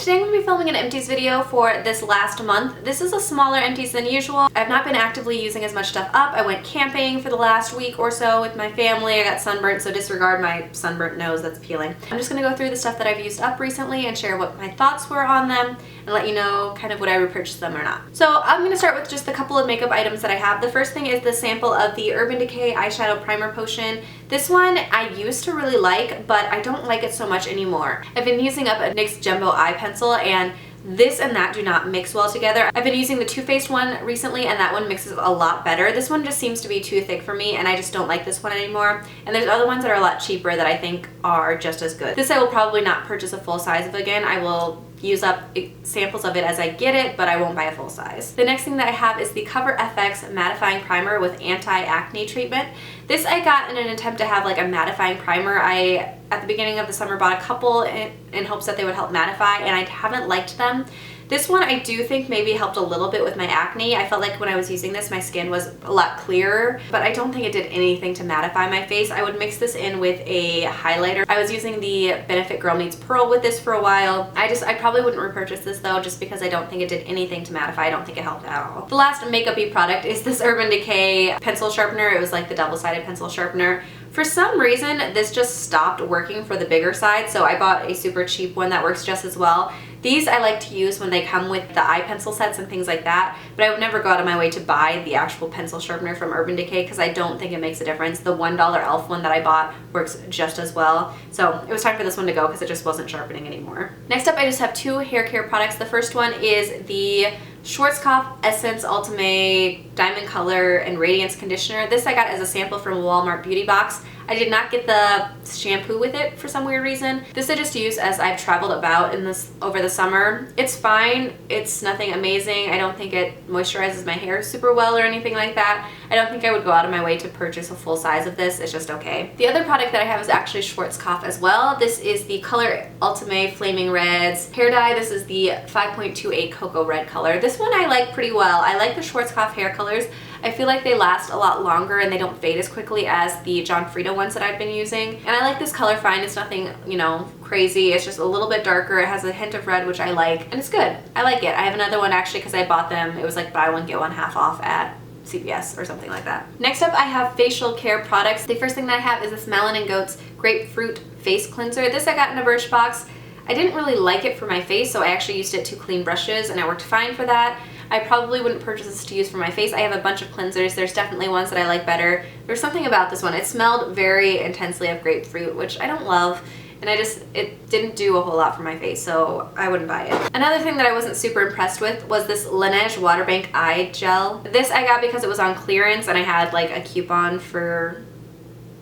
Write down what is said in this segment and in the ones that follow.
Today I'm going to be filming an Empties video for this last month. This is a smaller Empties than usual. I've not been actively using as much stuff up. I went camping for the last week or so with my family. I got sunburnt, so disregard my sunburnt nose that's peeling. I'm just going to go through the stuff that I've used up recently and share what my thoughts were on them and let you know kind of would I repurchase them or not. So I'm going to start with just a couple of makeup items that I have. The first thing is the sample of the Urban Decay Eyeshadow Primer Potion. This one I used to really like, but I don't like it so much anymore. I've been using up a NYX Jumbo Eye Pencil, and this and that do not mix well together. I've been using the Too Faced one recently, and that one mixes a lot better. This one just seems to be too thick for me, and I just don't like this one anymore. And there's other ones that are a lot cheaper that I think are just as good. This I will probably not purchase a full size of again. I will use up samples of it as I get it, but I won't buy a full size. The next thing that I have is the Cover FX Mattifying Primer with Anti-Acne Treatment. This I got in an attempt to have like a mattifying primer. I, at the beginning of the summer, bought a couple in hopes that they would help mattify, and I haven't liked them. This one I do think maybe helped a little bit with my acne. I felt like when I was using this, my skin was a lot clearer, but I don't think it did anything to mattify my face. I would mix this in with a highlighter. I was using the Benefit Girl Needs Pearl with this for a while. I probably wouldn't repurchase this though, just because I don't think it did anything to mattify. I don't think it helped at all. The last makeup-y product is this Urban Decay pencil sharpener. It was like the double-sided pencil sharpener. For some reason, this just stopped working for the bigger side, so I bought a super cheap one that works just as well. These I like to use when they come with the eye pencil sets and things like that, but I would never go out of my way to buy the actual pencil sharpener from Urban Decay because I don't think it makes a difference. The $1 e.l.f. one that I bought works just as well, so it was time for this one to go because it just wasn't sharpening anymore. Next up, I just have two hair care products. The first one is the Schwarzkopf Essence Ultimate Diamond Color and Radiance Conditioner. This I got as a sample from a Walmart beauty box. I did not get the shampoo with it for some weird reason. This I just use as I've traveled about in this over the summer. It's fine. It's nothing amazing. I don't think it moisturizes my hair super well or anything like that. I don't think I would go out of my way to purchase a full size of this. It's just okay. The other product that I have is actually Schwarzkopf as well. This is the Color Ultimate Flaming Reds hair dye. This is the 5.28 Cocoa Red color. This one I like pretty well. I like the Schwarzkopf hair colors. I feel like they last a lot longer and they don't fade as quickly as the John Frieda ones that I've been using. And I like this color fine. It's nothing, you know, crazy. It's just a little bit darker. It has a hint of red, which I like, and it's good. I like it. I have another one actually because I bought them. It was like buy one, get one half off at CVS or something like that. Next up, I have facial care products. The first thing that I have is this Melon & Goats Grapefruit Face Cleanser. This I got in a Birchbox. I didn't really like it for my face, so I actually used it to clean brushes, and it worked fine for that. I probably wouldn't purchase this to use for my face. I have a bunch of cleansers. There's definitely ones that I like better. There's something about this one. It smelled very intensely of grapefruit, which I don't love, and it didn't do a whole lot for my face, so I wouldn't buy it. Another thing that I wasn't super impressed with was this Laneige Waterbank Eye Gel. This I got because it was on clearance, and I had like a coupon for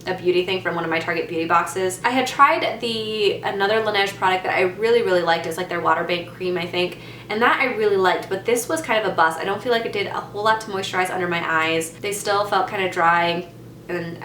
a beauty thing from one of my Target beauty boxes. I had tried another Laneige product that I really liked. It's like their Waterbank cream, I think, and that I really liked, but this was kind of a bust. I don't feel like it did a whole lot to moisturize under my eyes. They still felt kind of dry and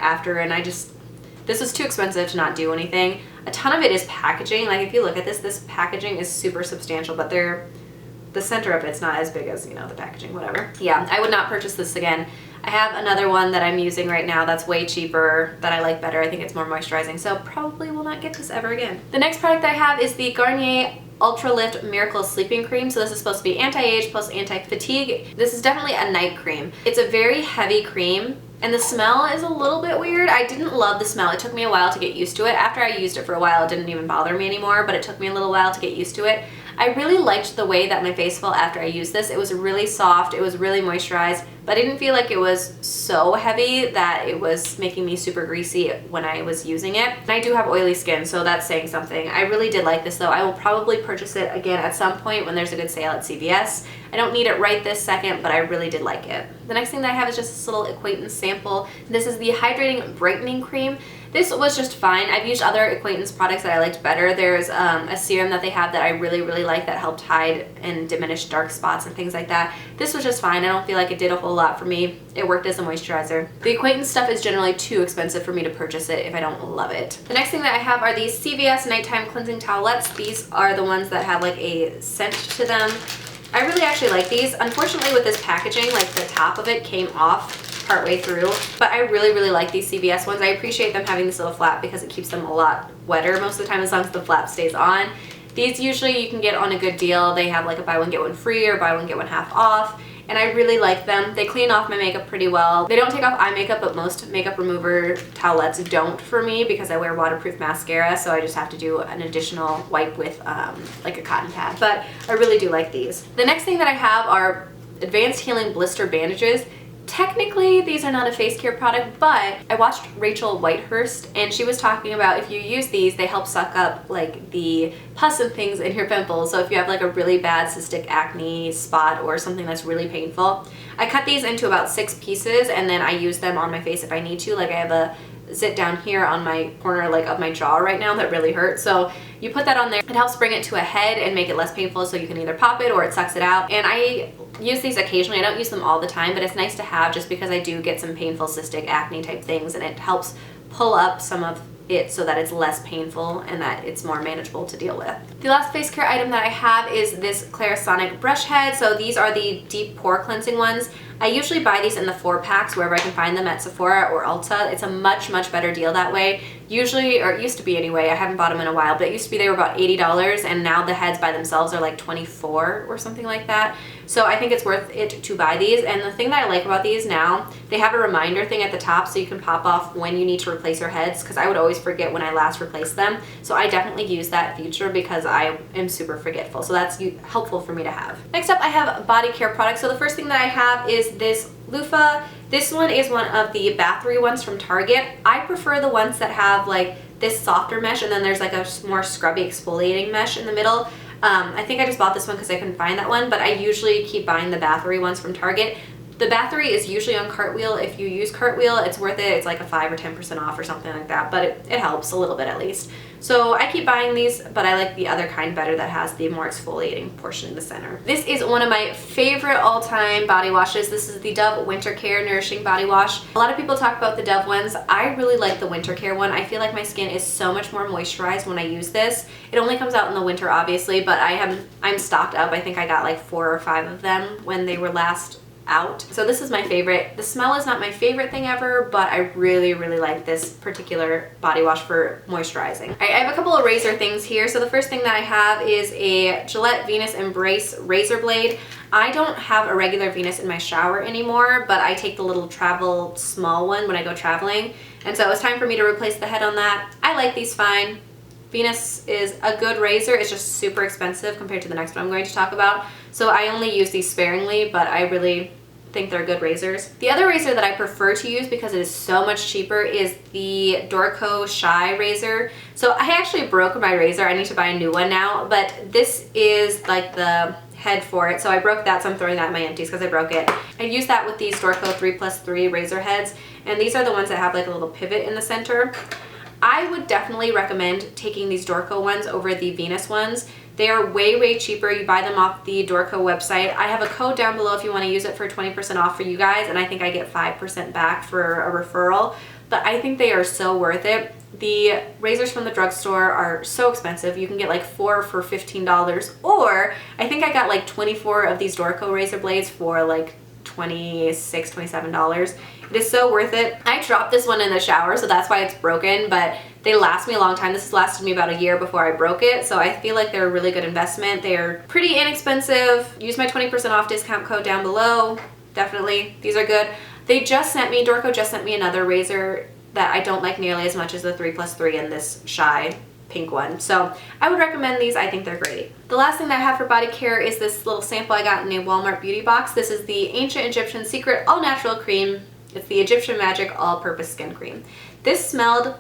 this was too expensive to not do anything. A ton of it is packaging. Like if you look at this packaging is super substantial, but the center of it's not as big as, you know, the packaging, whatever. Yeah, I would not purchase this again. I have another one that I'm using right now that's way cheaper that I like better. I think it's more moisturizing, so probably will not get this ever again. The next product that I have is the Garnier Ultra Lift Miracle Sleeping Cream. So this is supposed to be anti-age plus anti-fatigue. This is definitely a night cream. It's a very heavy cream, and the smell is a little bit weird. I didn't love the smell. It took me a while to get used to it. After I used it for a while, it didn't even bother me anymore, but it took me a little while to get used to it. I really liked the way that my face felt after I used this. It was really soft, it was really moisturized, but I didn't feel like it was so heavy that it was making me super greasy when I was using it. And I do have oily skin, so that's saying something. I really did like this though. I will probably purchase it again at some point when there's a good sale at CVS. I don't need it right this second, but I really did like it. The next thing that I have is just this little acquaintance sample. This is the Hydrating Brightening Cream. This was just fine. I've used other acquaintance products that I liked better. There's a serum that they have that I really like that helped hide and diminish dark spots and things like that. This was just fine. I don't feel like it did a whole lot for me. It worked as a moisturizer. The acquaintance stuff is generally too expensive for me to purchase it if I don't love it. The next thing that I have are these CVS Nighttime Cleansing Towelettes. These are the ones that have like a scent to them. I really actually like these. Unfortunately with this packaging, like the top of it came off partway through, but I really like these CVS ones. I appreciate them having this little flap because it keeps them a lot wetter most of the time as long as the flap stays on. These usually you can get on a good deal. They have like a buy one get one free or buy one get one half off, and I really like them. They clean off my makeup pretty well. They don't take off eye makeup, but most makeup remover towelettes don't for me because I wear waterproof mascara, so I just have to do an additional wipe with like a cotton pad. But I really do like these. The next thing that I have are Advanced Healing Blister Bandages. Technically, these are not a face care product, but I watched Rachel Whitehurst and she was talking about if you use these, they help suck up like the pus and things in your pimples. So if you have like a really bad cystic acne spot or something that's really painful, I cut these into about 6 pieces and then I use them on my face if I need to. Like I have a zit down here on my corner like of my jaw right now that really hurts. So you put that on there. It helps bring it to a head and make it less painful, so you can either pop it or it sucks it out. And I use these occasionally. I don't use them all the time, but it's nice to have just because I do get some painful cystic acne type things, and it helps pull up some of it so that it's less painful and that it's more manageable to deal with. The last face care item that I have is this Clarisonic brush head. So these are the deep pore cleansing ones. I usually buy these in the 4-packs wherever I can find them at Sephora or Ulta. It's a much better deal that way. Usually, or it used to be anyway, I haven't bought them in a while, but it used to be they were about $80 and now the heads by themselves are like $24 or something like that. So I think it's worth it to buy these. And the thing that I like about these now, they have a reminder thing at the top so you can pop off when you need to replace your heads, because I would always forget when I last replaced them. So I definitely use that feature because I am super forgetful. So that's helpful for me to have. Next up, I have body care products. So the first thing that I have is this loofah. This one is one of the battery ones from Target. I prefer the ones that have like this softer mesh and then there's like a more scrubby exfoliating mesh in the middle. I think I just bought this one because I couldn't find that one, but I usually keep buying the battery ones from Target. The battery is usually on Cartwheel. If you use Cartwheel, it's worth it. It's like a 5 or 10% off or something like that, but it helps a little bit at least. So I keep buying these, but I like the other kind better that has the more exfoliating portion in the center. This is one of my favorite all-time body washes. This is the Dove Winter Care Nourishing Body Wash. A lot of people talk about the Dove ones. I really like the Winter Care one. I feel like my skin is so much more moisturized when I use this. It only comes out in the winter, obviously, but I'm stocked up. I think I got like 4 or 5 of them when they were last out. So this is my favorite. The smell is not my favorite thing ever, but I really like this particular body wash for moisturizing. I have a couple of razor things here. So the first thing that I have is a Gillette Venus Embrace razor blade. I don't have a regular Venus in my shower anymore, but I take the little travel small one when I go traveling. And so it's time for me to replace the head on that. I like these fine. Venus is a good razor. It's just super expensive compared to the next one I'm going to talk about. So I only use these sparingly, but I really think they're good razors. The other razor that I prefer to use because it is so much cheaper is the Dorco Shy razor. So I actually broke my razor. I need to buy a new one now, but this is like the head for it. So I broke that, so I'm throwing that in my empties because I broke it. I use that with these Dorco 3+3 razor heads, and these are the ones that have like a little pivot in the center. I would definitely recommend taking these Dorco ones over the Venus ones. They are way cheaper. You buy them off the Dorco website. I have a code down below if you want to use it for 20% off for you guys, and I think I get 5% back for a referral. But I think they are so worth it. The razors from the drugstore are so expensive. You can get like 4 for $15, or I think I got like 24 of these Dorco razor blades for like $26, $27. It is so worth it. I dropped this one in the shower, so that's why it's broken, but they last me a long time. This has lasted me about a year before I broke it, so I feel like they're a really good investment. They are pretty inexpensive. Use my 20% off discount code down below. Definitely, these are good. Dorco just sent me another razor that I don't like nearly as much as the 3+3 and this Shy pink one. So I would recommend these. I think they're great. The last thing that I have for body care is this little sample I got in a Walmart beauty box. This is the Ancient Egyptian Secret All Natural Cream. It's the Egyptian Magic All-Purpose Skin Cream. This smelled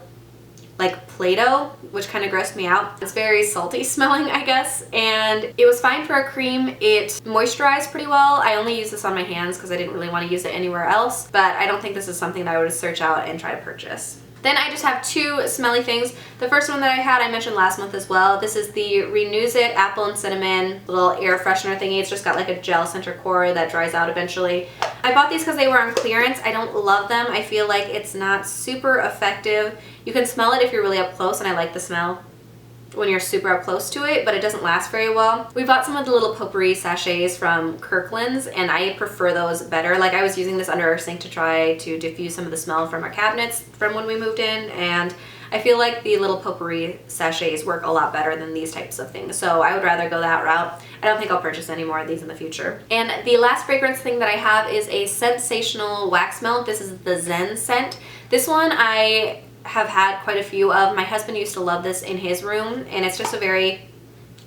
like Play-Doh, which kind of grossed me out. It's very salty smelling, I guess, and it was fine for a cream. It moisturized pretty well. I only use this on my hands because I didn't really want to use it anywhere else, but I don't think this is something that I would search out and try to purchase. Then I just have 2 smelly things. The first one that I had, I mentioned last month as well. This is the Renews It Apple and Cinnamon little air freshener thingy. It's just got like a gel center core that dries out eventually. I bought these because they were on clearance. I don't love them. I feel like it's not super effective. You can smell it if you're really up close, and I like the smell when you're super up close to it, but it doesn't last very well. We bought some of the little potpourri sachets from Kirkland's, and I prefer those better. Like, I was using this under our sink to try to diffuse some of the smell from our cabinets from when we moved in, and I feel like the little potpourri sachets work a lot better than these types of things, so I would rather go that route. I don't think I'll purchase any more of these in the future. And the last fragrance thing that I have is a sensational wax melt. This is the Zen scent. This one I have had quite a few of. My husband used to love this in his room, and it's just a very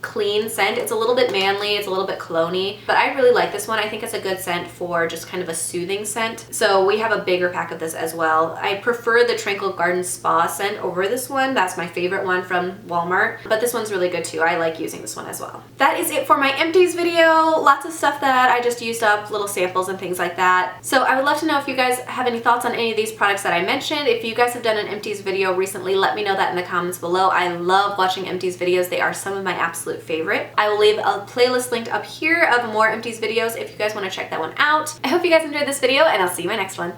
clean scent. It's a little bit manly, it's a little bit cologne-y, but I really like this one. I think it's a good scent for just kind of a soothing scent. So we have a bigger pack of this as well. I prefer the Tranquil Garden Spa scent over this one. That's my favorite one from Walmart, but this one's really good too. I like using this one as well. That is it for my empties video. Lots of stuff that I just used up, little samples and things like that. So I would love to know if you guys have any thoughts on any of these products that I mentioned. If you guys have done an empties video recently, let me know that in the comments below. I love watching empties videos. They are some of my absolute favorite. I will leave a playlist linked up here of more empties videos if you guys want to check that one out. I hope you guys enjoyed this video, and I'll see you in my next one.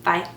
Bye.